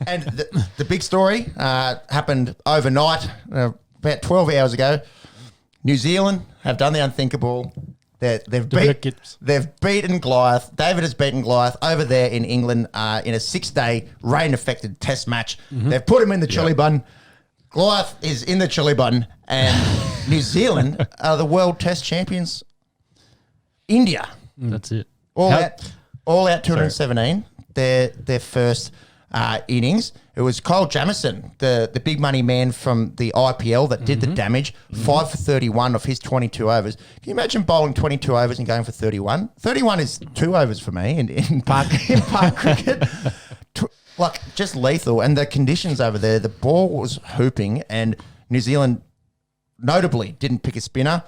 And the big story happened overnight, about 12 hours ago. New Zealand have done the unthinkable. They've beaten Goliath. David has beaten Goliath over there in England in a 6-day rain-affected test match. They've put him in the chili bun. Goliath is in the chili bun, and New Zealand are the world test champions. India. That's it. All out 217, their first innings. It was Kyle Jamieson, the big money man from the IPL that did the damage, 5 for 31 of his 22 overs. Can you imagine bowling 22 overs and going for 31? 31 is 2 overs for me in park cricket. Like, just lethal. And the conditions over there, the ball was hooping, and New Zealand notably didn't pick a spinner,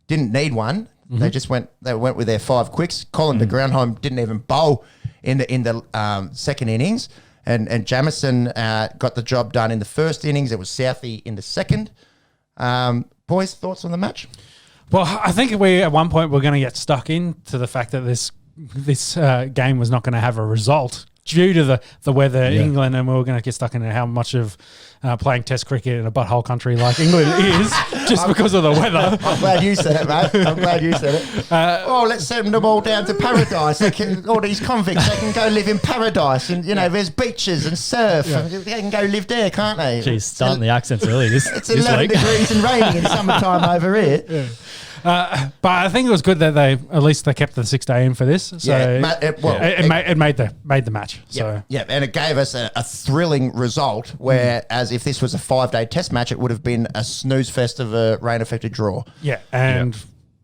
didn't need one. They just went with their 5 quicks. Colin de Groundhome didn't even bowl in the second innings. And Jamieson got the job done in the first innings. It was Southee in the second. Boys, thoughts on the match? Well, I think at one point we're going to get stuck into the fact that this game was not going to have a result due to the weather in England, and we were going to get stuck into how much of playing Test cricket in a butthole country like England is just because of the weather. I'm glad you said it, mate. I'm glad you said it. Let's send them all down to paradise. All these convicts, they can go live in paradise, and there's beaches and surf. Yeah. They can go live there, can't they? Geez, starting the accents early. It's 11 degrees and raining in summertime over here. Yeah. But I think it was good that at least they kept the 6-day in for this. So it made the match. So and it gave us a thrilling result. Whereas if this was a 5-day test match, it would have been a snooze fest of a rain-affected draw. Yeah, and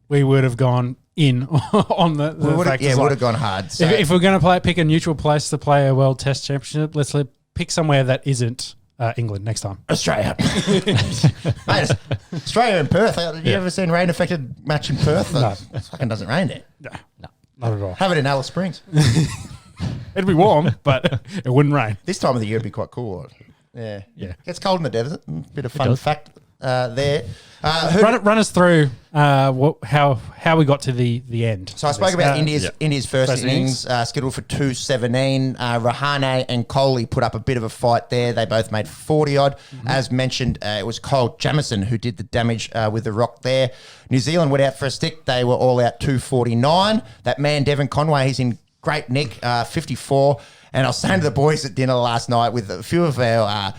we would have gone in on the would have gone hard. So. If we're going to pick a neutral place to play a World Test Championship, let's pick somewhere that isn't England next time. Australia. Mate, Australia and Perth. Have you ever seen rain-affected match in Perth? No. It fucking doesn't rain there. No, not at all. Have it in Alice Springs. It'd be warm, but it wouldn't rain. This time of the year would be quite cool. Yeah. Yeah. Gets cold in the desert. Bit of fun fact there. Run us through how we got to the end. So I spoke about India's first innings, scheduled for 217. Rahane and Kohli put up a bit of a fight there. They both made 40-odd. As mentioned, it was Kyle Jamieson who did the damage with the rock there. New Zealand went out for a stick. They were all out 249. That man, Devon Conway, he's in great nick, 54. And I was saying to the boys at dinner last night with a few of our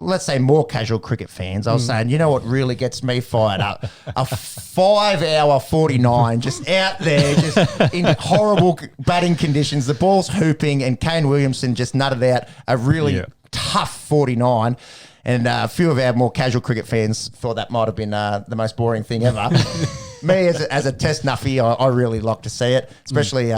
let's say more casual cricket fans, I was saying, you know what really gets me fired up? A 5-hour 49 just out there, just in horrible batting conditions. The ball's hooping and Kane Williamson just nutted out a really tough 49. And a few of our more casual cricket fans thought that might have been the most boring thing ever. Me, as a test nuffy, I really like to see it, especially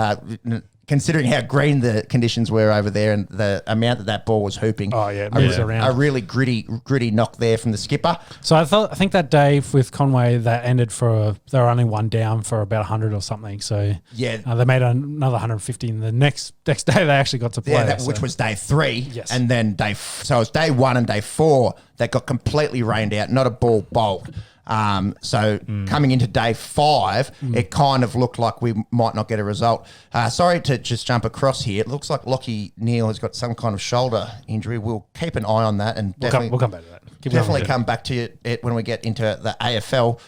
considering how green the conditions were over there and the amount that ball was hooping. Oh, yeah, it moves around. A really gritty knock there from the skipper. So I think that day with Conway, that ended they were only one down for about 100 or something. So they made another 150, and the next day they actually got to play. Which was day 3. Yes. And then so it was day 1 and day 4 that got completely rained out, not a ball bowled. Coming into day 5, it kind of looked like we might not get a result. Sorry to just jump across here. It looks like Lockie Neal has got some kind of shoulder injury. We'll keep an eye on that and we'll come back to that. Definitely come back to it when we get into the AFL.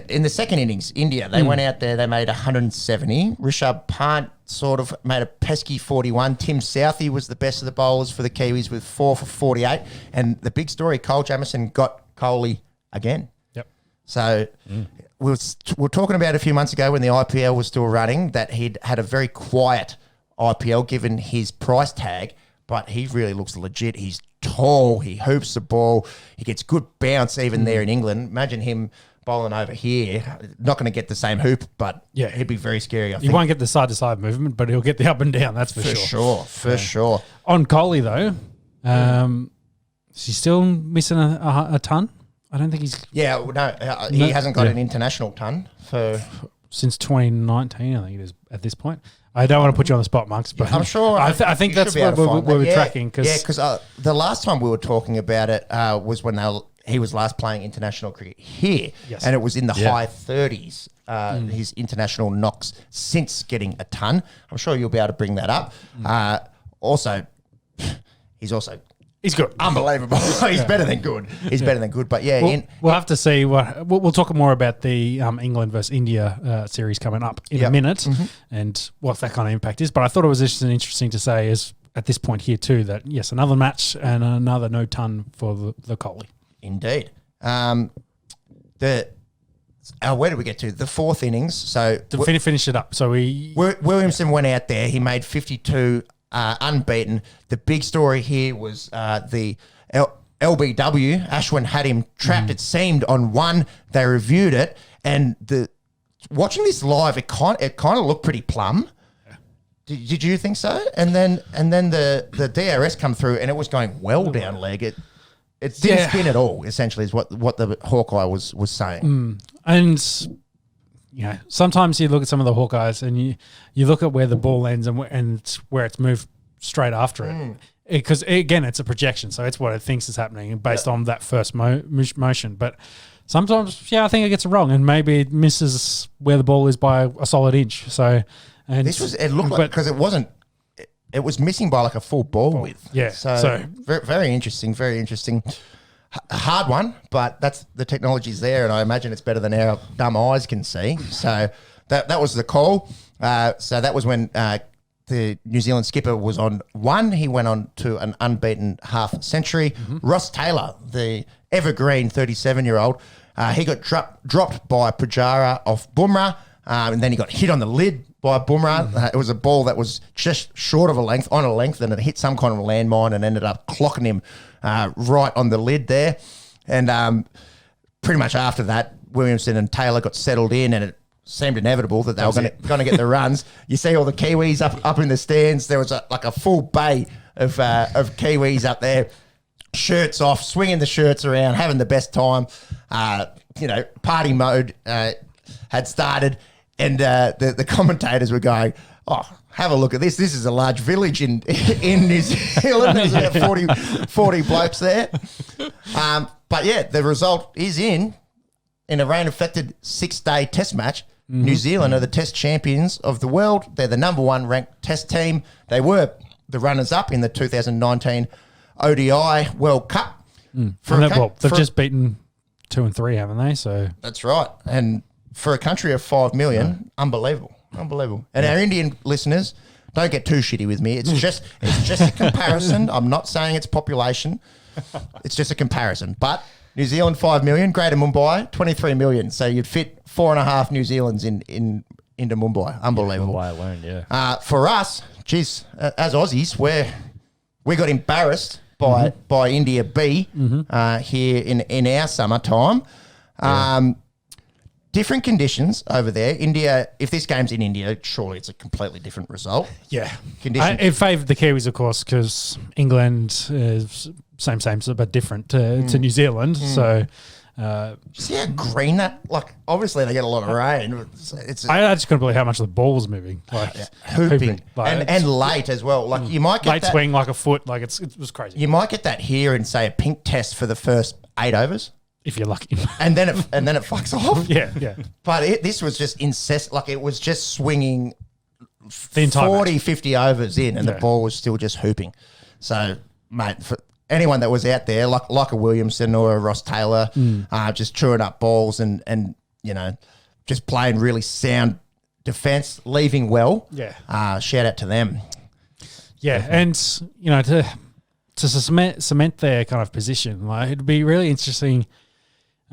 In the second innings, India, they went out there, they made 170. Rishabh Pant sort of made a pesky 41. Tim Southee was the best of the bowlers for the Kiwis with 4 for 48. And the big story, Kyle Jamieson got Kohli again. Yep. So we were talking about a few months ago when the IPL was still running that he'd had a very quiet IPL given his price tag, but he really looks legit. He's tall, he hoops the ball, he gets good bounce even there in England. Imagine him bowling over here, not going to get the same hoop, but he'd be very scary. I think. He won't get the side-to-side movement, but he'll get the up and down, that's for sure. For sure. On Kohli, though, is he still missing a ton? I don't think he's... Yeah, he hasn't got an international ton since 2019, I think it is, at this point. I don't want to put you on the spot, Monks, but I'm sure. I think that's what we're tracking. Because the last time we were talking about it was when he was last playing international cricket here, and it was in the high 30s. His international knocks since getting a ton. I'm sure you'll be able to bring that up. also, he's also He's good. unbelievable. He's better than good. He's better than good. But yeah, we'll have to see what we'll talk more about the England versus India series coming up in a minute and what that kind of impact is. But I thought it was just interesting to say is at this point here too that yes, another match and another no ton for the Kohli. Indeed. Where did we get to? The fourth innings. So to finish it up. So Williamson went out there. He made 52. Unbeaten. The big story here was the LBW. Ashwin had him trapped. It seemed on one. They reviewed it, and watching this live, it kind of looked pretty plumb. Did you think so? And then the DRS come through, and it was going well down leg. It didn't spin at all. Essentially, is what the Hawkeye was saying. And you know, sometimes you look at some of the Hawkeyes and you look at where the ball ends and where it's moved straight after it. Because, again, it's a projection. So it's what it thinks is happening based on that first motion. But sometimes, I think it gets it wrong. And maybe it misses where the ball is by a solid inch. So it looked like, because it wasn't, it was missing by like a full ball width. Yeah. So very, very interesting, very interesting. A hard one, but that's the technology's there, and I imagine it's better than our dumb eyes can see. So that was the call. So that was when the New Zealand skipper was on one. He went on to an unbeaten half century. Ross Taylor, the evergreen 37-year-old, he got dropped by Pujara off Bumrah, and then he got hit on the lid by Bumrah. It was a ball that was just short of a length, and it hit some kind of landmine and ended up clocking him right on the lid there. And pretty much after that, Williamson and Taylor got settled in, and it seemed inevitable that they were going to get the runs. You see all the Kiwis up in the stands. There was a full bay of Kiwis up there, shirts off, swinging the shirts around, having the best time. Party mode had started, and the commentators were going, "Oh, have a look at this. This is a large village in New Zealand. There's about 40 blokes there." But yeah, the result is in a rain-affected 6-day test match. New Zealand are the test champions of the world. They're the number one ranked test team. They were the runners-up in the 2019 ODI World Cup. They've just beaten 2 and 3, haven't they? So that's right. And for a country of 5 million, unbelievable. And our Indian listeners, don't get too shitty with me. It's just a comparison. I'm not saying it's population. It's just a comparison. But New Zealand 5 million, Greater Mumbai 23 million. So you'd fit 4.5 New Zealands into Mumbai. Unbelievable. Mumbai alone, yeah. For us, geez, as Aussies, we got embarrassed by India B here in our summertime. Different conditions over there. India, if this game's in India, surely it's a completely different result. Yeah. Conditions. It favoured the Kiwis, of course, because England is same, but different to New Zealand. So, see how green that? Like, obviously they get a lot of rain. I just couldn't believe how much the ball was moving. Like hooping. Like, and late as well. Like you might get late swing like a foot. Like it was crazy. You might get that here in, say, a pink test for the first 8 overs. If you're lucky. And then it fucks off. Yeah. But this was just incessant. Like it was just swinging the entire 40, match. 50 overs in, and the ball was still just hooping. So, mate, for anyone that was out there, like a Williamson or a Ross Taylor, just chewing up balls and just playing really sound defence, leaving well. Yeah. Shout out to them. Yeah, definitely. And to cement their kind of position, like it'd be really interesting.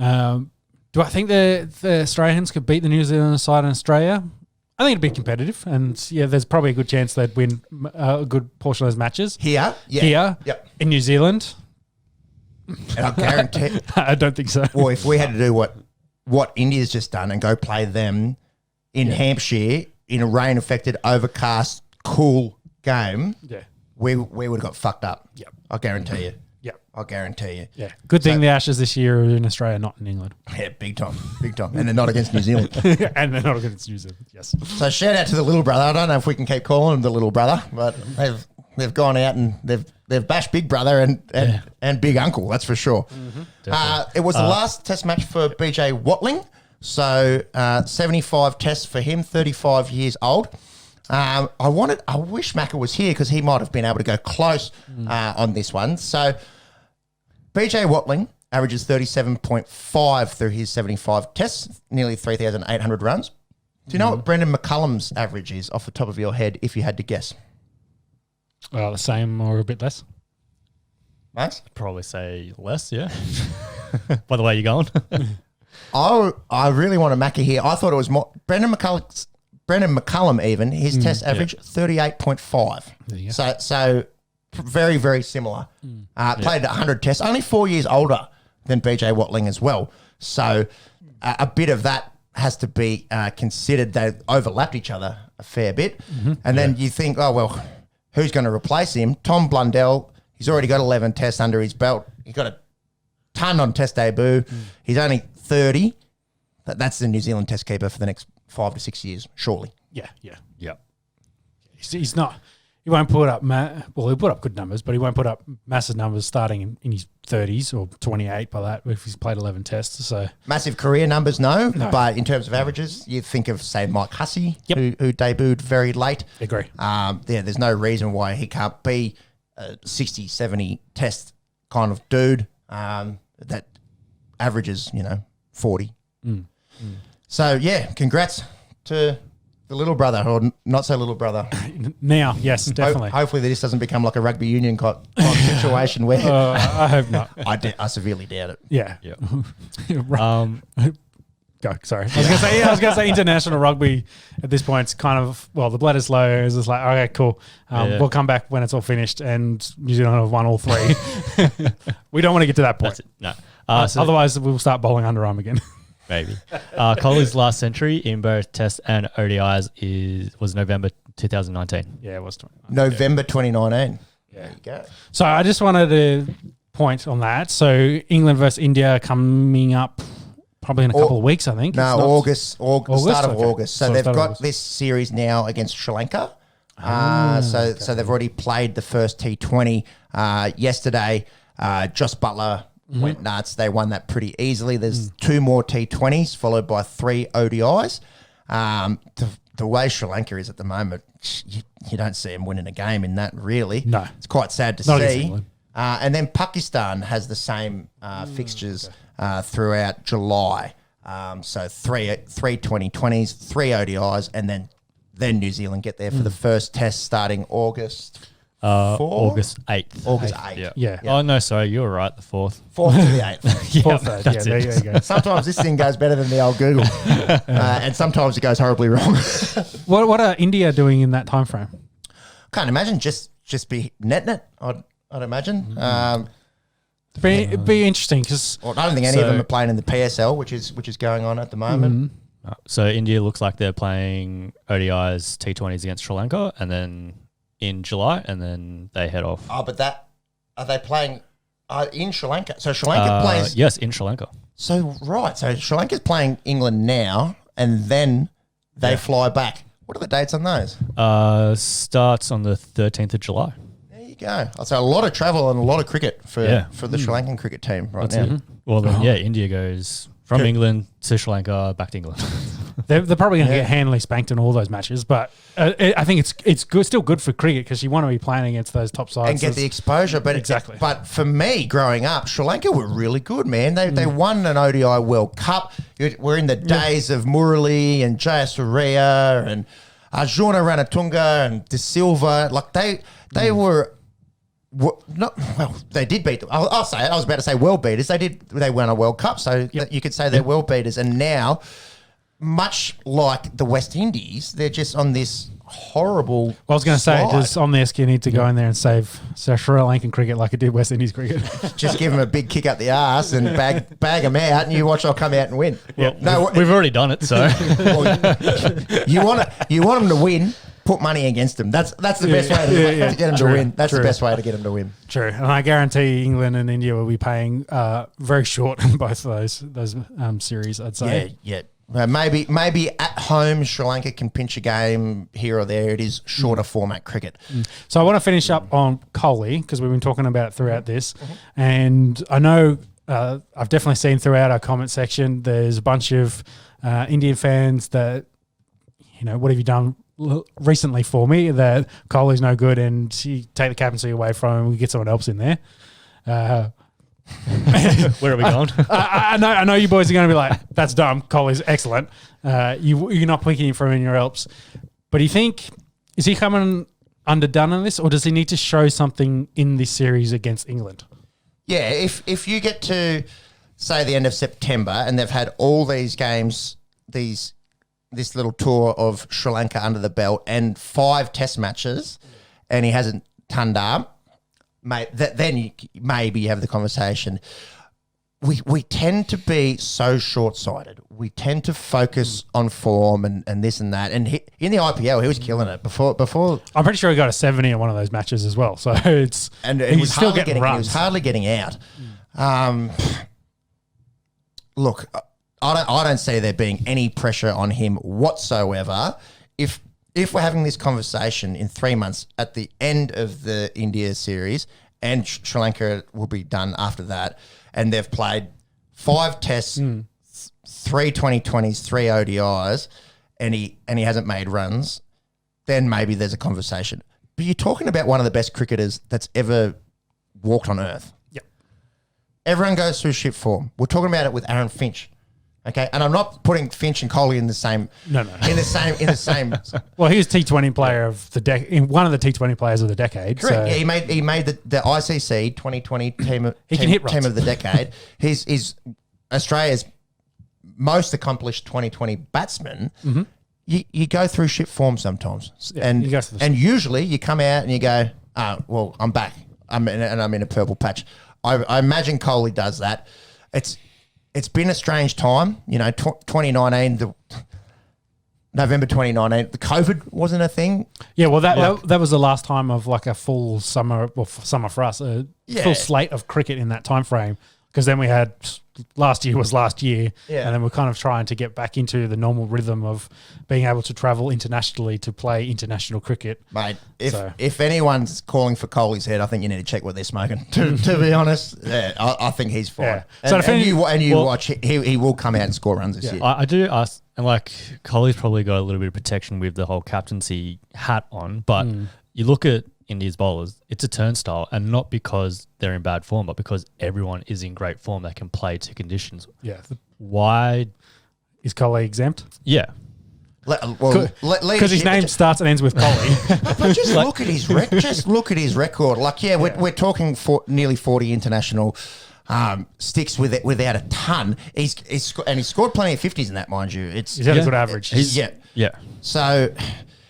Do I think the Australians could beat the New Zealand side in Australia? I think it'd be competitive, and there's probably a good chance they'd win a good portion of those matches here. In New Zealand. And I guarantee, I don't think so. Well, if we had to do what India's just done and go play them in Hampshire in a rain-affected, overcast, cool game, we would have got fucked up. Yep. I guarantee you. Yep. I guarantee you. Yeah. Good thing the Ashes this year are in Australia, not in England. Yeah, big time. And they're not against New Zealand. And they're not against New Zealand, yes. So shout out to the little brother. I don't know if we can keep calling him the little brother, but they've gone out and they've bashed big brother and big uncle, that's for sure. It was the last test match for BJ Watling. So 75 tests for him, 35 years old. I wish Macca was here because he might have been able to go close on this one. So BJ Watling averages 37.5 through his 75 tests, nearly 3,800 runs. Do you know what Brendan McCullum's average is off the top of your head if you had to guess? Well, the same or a bit less. Max? Probably say less, yeah. By the way you're going. I really want to Macca here. I thought it was more. Brendan McCullum even, his test average, 38.5. So very, very similar. Played 100 tests, only 4 years older than BJ Watling as well. So a bit of that has to be considered. They overlapped each other a fair bit. And then you think, oh, well, who's going to replace him? Tom Blundell, he's already got 11 tests under his belt. He got a ton on test debut. He's only 30. That's the New Zealand test keeper for the next 5 to 6 years, surely. Yeah. He's not. He won't put up. He'll put up good numbers, but he won't put up massive numbers starting in his 30s or 28 by that if he's played 11 tests. So massive career numbers, no. But in terms of averages, you think of say Mike Hussey, who debuted very late. Agree. There's no reason why he can't be a 60, 70 test kind of dude that averages 40. So yeah, congrats to the little brother or not so little brother. Now, yes, definitely. Hopefully this doesn't become like a rugby union kind of situation where I hope not. I severely doubt it. Yeah. Go. Sorry. I was going to say international rugby at this point. It's kind of, well, the blood is low. It's just like, okay, cool. We'll come back when it's all finished and New Zealand have won all three. We don't want to get to that point. No. Otherwise, we'll start bowling underarm again. Maybe. Kohli's last century in both Test and ODIs was November 2019. Yeah, it was November 2019. Yeah. There you go. So I just wanted to point on that. So England versus India coming up probably in a couple of weeks, I think. No, August? Start of August. So they've got this series now against Sri Lanka. So they've already played the first T20 yesterday. Joss Butler went nuts. They won that pretty easily. There's 2 more T20s followed by 3 ODIs. The way Sri Lanka is at the moment, you don't see them winning a game in that really. No. It's quite sad to see. And then Pakistan has the same fixtures throughout July. So 3 2020s, 3 ODIs, and then New Zealand get there for the first test starting August. August 8th. August 8th. Yeah. Oh, no, sorry. You were right. The 4th. 4th to the 8th. Fourth, that's there it. you go. Sometimes this thing goes better than the old Google. And sometimes it goes horribly wrong. What are India doing in that time frame? Can't imagine. Just be netting it, I'd imagine. It'd be interesting because I don't think any of them are playing in the PSL, which is going on at the moment. So India looks like they're playing ODIs, T20s against Sri Lanka, and then in July, and then they head off. Oh, but are they playing in Sri Lanka? So Sri Lanka plays. Yes, in Sri Lanka. So Sri Lanka's playing England now, and then they fly back. What are the dates on those? Starts on the 13th of July. There you go. So a lot of travel and a lot of cricket for the Sri Lankan cricket team right now. It. Well, then, India goes from England to Sri Lanka, back to England. They're probably going to get handily spanked in all those matches, but I think it's good, still good for cricket because you want to be playing against those top sides and get the exposure. But exactly. But for me, growing up, Sri Lanka were really good, man. They won an ODI World Cup. We're in the days of Murali and Jayasuriya and Arjuna Ranatunga and De Silva. Like they were. They did beat them. I'll say it. I was about to say world beaters. They won a World Cup, so you could say they're world beaters. And now, much like the West Indies, they're just on this horrible. I was going to say, does On The Esky need to go in there and save Sri Lankan cricket like it did West Indies cricket? Just give them a big kick up the arse and bag them out, and you watch I'll come out and win. Well, no, we've already done it. So you want them to win. Put money against them. That's the best way to get them to win. That's the best way to get them to win. True, and I guarantee England and India will be paying very short in both of those series. I'd say. Yeah. Maybe at home Sri Lanka can pinch a game here or there. It is shorter format cricket. So I want to finish up on Kohli because we've been talking about it throughout this, and I know I've definitely seen throughout our comment section there's a bunch of Indian fans that what have you done recently for me that Kohli's no good and you take the captaincy away from him, we get someone else in there. Where are we going? I know you boys are going to be like, that's dumb. Kohli's excellent. You're not picking him from anywhere else. But do you think, is he coming underdone in this, or does he need to show something in this series against England? Yeah, if you get to, say, the end of September and they've had all these games, this little tour of Sri Lanka under the belt and 5 test matches, and he hasn't turned up, mate, then maybe you have the conversation. We tend to be so short-sighted. We tend to focus on form and this and that. And in the IPL, he was killing it before. I'm pretty sure he got a 70 in one of those matches as well. So it's he was still getting runs. He was hardly getting out. Look, I don't see there being any pressure on him whatsoever. If we're having this conversation in 3 months at the end of the India series, and Sri Lanka will be done after that, and they've played 5 tests, 3 2020s, 3 ODIs, and he hasn't made runs, then maybe there's a conversation. But you're talking about one of the best cricketers that's ever walked on earth. Yep. Everyone goes through shit form. We're talking about it with Aaron Finch. Okay, and I'm not putting Finch and Kohli in the same. No. In the same. Well, he was T20 player of the decade, one of the T20 players of the decade. Correct. So. Yeah, he made the ICC 2020 team of the decade. He's Australia's most accomplished 2020 batsman. Mm-hmm. You go through shit form sometimes, Yeah, and usually you come out and you go, oh, well, I'm back. I'm in a purple patch. I imagine Kohli does that. It's been a strange time, 2019, November 2019, the COVID wasn't a thing. Yeah, well, that was the last time of like a full summer, summer for us, full slate of cricket in that time frame. Because then we had last year, and then we're kind of trying to get back into the normal rhythm of being able to travel internationally to play international cricket. Mate, if anyone's calling for Kohli's head, I think you need to check what they're smoking. To be honest, I think he's fine. Yeah. So watch, he will come out and score runs this year. I do ask, and like Kohli's probably got a little bit of protection with the whole captaincy hat on, but you look at India's bowlers, it's a turnstile, and not because they're in bad form, but because everyone is in great form. They can play to conditions. Yeah. Why is Kohli exempt? Yeah. Because his name starts and ends with Kohli. But just look at his record. Like, we're talking nearly 40 international sticks without a ton. He's scored plenty of 50s in that, mind you. He's had a good average. Yeah. So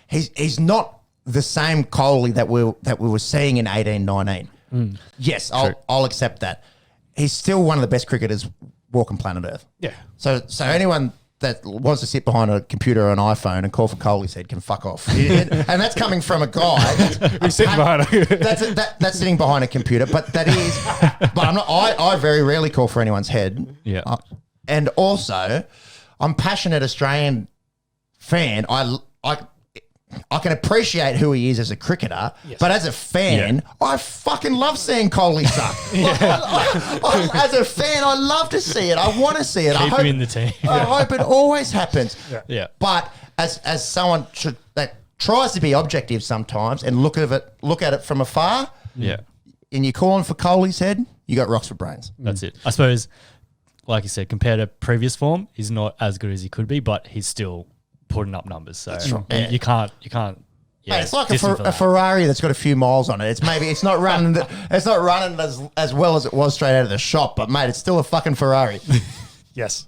he's not the same Kohli that we were seeing in 18-19. Yes, I'll accept that. He's still one of the best cricketers walking planet Earth. Yeah. So anyone that wants to sit behind a computer or an iPhone and call for Kohli's head can fuck off. And that's coming from a guy that's sitting behind a computer. But that is. But I'm not. I very rarely call for anyone's head. Yeah. And also, I'm passionate Australian fan. I can appreciate who he is as a cricketer, but as a fan, I fucking love seeing Kohli suck. As a fan, I love to see it. I want to see it. Keep him in the team. I hope it always happens. Yeah. But as someone that tries to be objective sometimes and look at it from afar, and you're calling for Kohli's head, you got rocks for brains. That's it. I suppose, like you said, compared to previous form, he's not as good as he could be, but he's still putting up numbers, so you can't. Yeah, mate, it's like a Ferrari that's got a few miles on it. It's not running. It's not running as well as it was straight out of the shop. But mate, it's still a fucking Ferrari. Yes.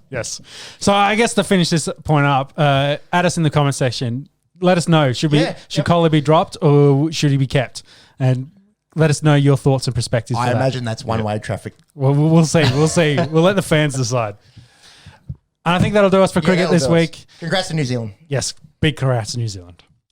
So I guess to finish this point up, add us in the comment section. Let us know. Should Kohli be dropped or should he be kept? And let us know your thoughts and perspectives. I imagine that's one-way traffic. Well, we'll see. We'll let the fans decide. And I think that'll do us for cricket this week. Congrats to New Zealand. Yes, big congrats to New Zealand.